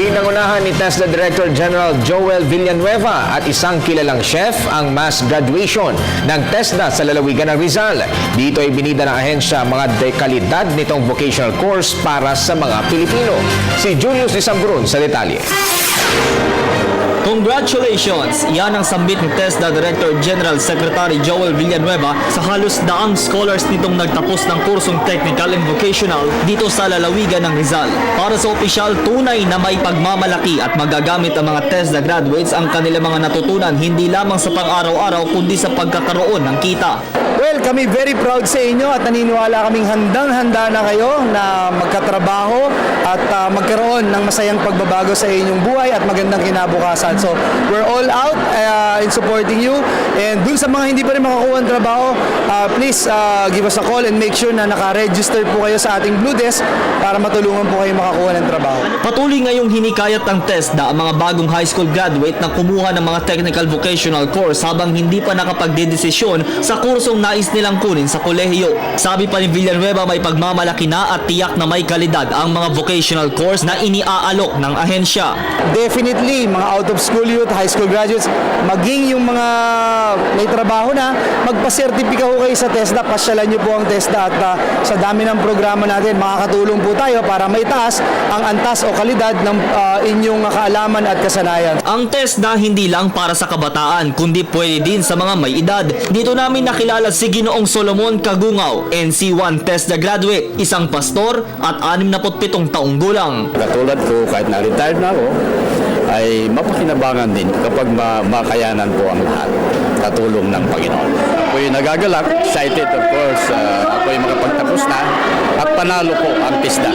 Pinangunahan ni TESDA Director General Joel Villanueva at isang kilalang chef ang mass graduation ng TESDA sa lalawigan ng Rizal. Dito ay binida ng ahensya mga dekalidad nitong vocational course para sa mga Pilipino. Si Julius Disamburon sa detalye. Congratulations! Yan ang sambit ni TESDA Director General Secretary Joel Villanueva sa halos daang scholars nitong nagtapos ng kursong technical and vocational dito sa lalawigan ng Rizal. Para sa opisyal, tunay na may pagmamalaki at magagamit ang mga TESDA graduates ang kanilang mga natutunan hindi lamang sa pang-araw-araw kundi sa pagkakaroon ng kita. Well, kami very proud sa inyo at naniniwala kaming handang-handa na kayo na magkatrabaho at magkaroon ng masayang pagbabago sa inyong buhay at magandang kinabukasan. So, we're all out in supporting you. And dun sa mga hindi pa rin makakuha ng trabaho, please give us a call and make sure na naka-register po kayo sa ating Blue Desk para matulungan po kayo makakuha ng trabaho. Patuloy ngayong hinikayat ng TESDA ang mga bagong high school graduate na kumuha ng mga technical vocational course habang hindi pa nakapagdedesisyon sa kursong nais nilang kunin sa kolehiyo. Sabi pa ni Villanueva, may pagmamalaki na at tiyak na may kalidad ang mga vocational course na iniaalok ng ahensya. Definitely, mga out-of-school youth, high school graduates, maging yung mga may trabaho na, magpa-sertifika ho kayo sa TESDA, pasyalan nyo po ang TESDA at sa dami ng programa natin, makakatulong po tayo para may taas ang antas o kalidad ng inyong kaalaman at kasanayan. Ang TESDA hindi lang para sa kabataan, kundi pwede din sa mga may edad. Dito namin nakilala si Ginoong Solomon Kagungaw, NC1 TESDA graduate, isang pastor at 67 taong gulang. Katulad ko, kahit na-retired na ako, ay mapakinabangan din kapag makayanan po ang lahat. Katulong ng Panginoon. Ako'y nagagalak, excited of course, ako'y makapagtapos na at panalo po ang TESDA.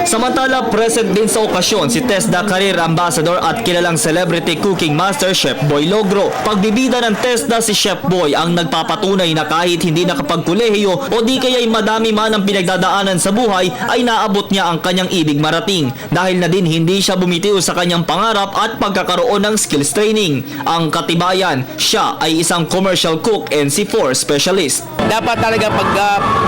Samantala, present din sa okasyon si TESDA Career Ambassador at kilalang celebrity cooking master Chef Boy Logro. Pagbibida ng TESDA si Chef Boy ang nagpapatunay na kahit hindi nakapagkolehiyo o di kaya'y madami man ang pinagdadaanan sa buhay ay naabot niya ang kanyang ibig marating dahil na din hindi siya bumitiw sa kanyang pangarap at pagkakaroon ng skills training. Ang katibayan, siya ay isang commercial cook NC4 specialist. Dapat talaga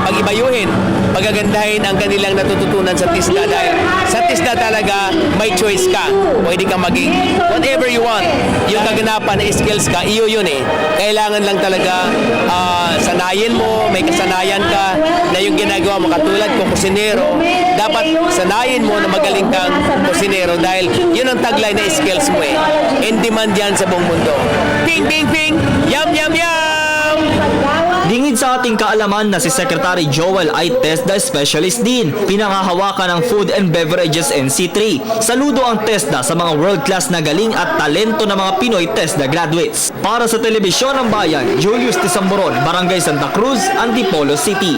pag-ibayuhin, pagagandahin ang kanilang natututunan sa TESDA dahil sa TESDA talaga may choice ka. Pwede kang maging whatever you want. Yung kaganapan na skills ka, iyo yun eh. Kailangan lang talaga sanayin mo, may kasanayan ka na yung ginagawa mo katulad ko kusinero. Dapat sanayin mo na magaling kang kusinero dahil yun ang tagline na skills mo eh. In demand yan sa buong mundo. Ping, ping, ping! Yum, yum, yum! Dingid sa ating kaalaman na si Secretary Joel ay TESDA specialist din. Pinangahawakan ng Food and Beverages NC3. Saludo ang TESDA sa mga world-class na galing at talento ng mga Pinoy TESDA graduates. Para sa Telebisyon ng Bayan, Julius Disamburon, Barangay Santa Cruz, Antipolo City.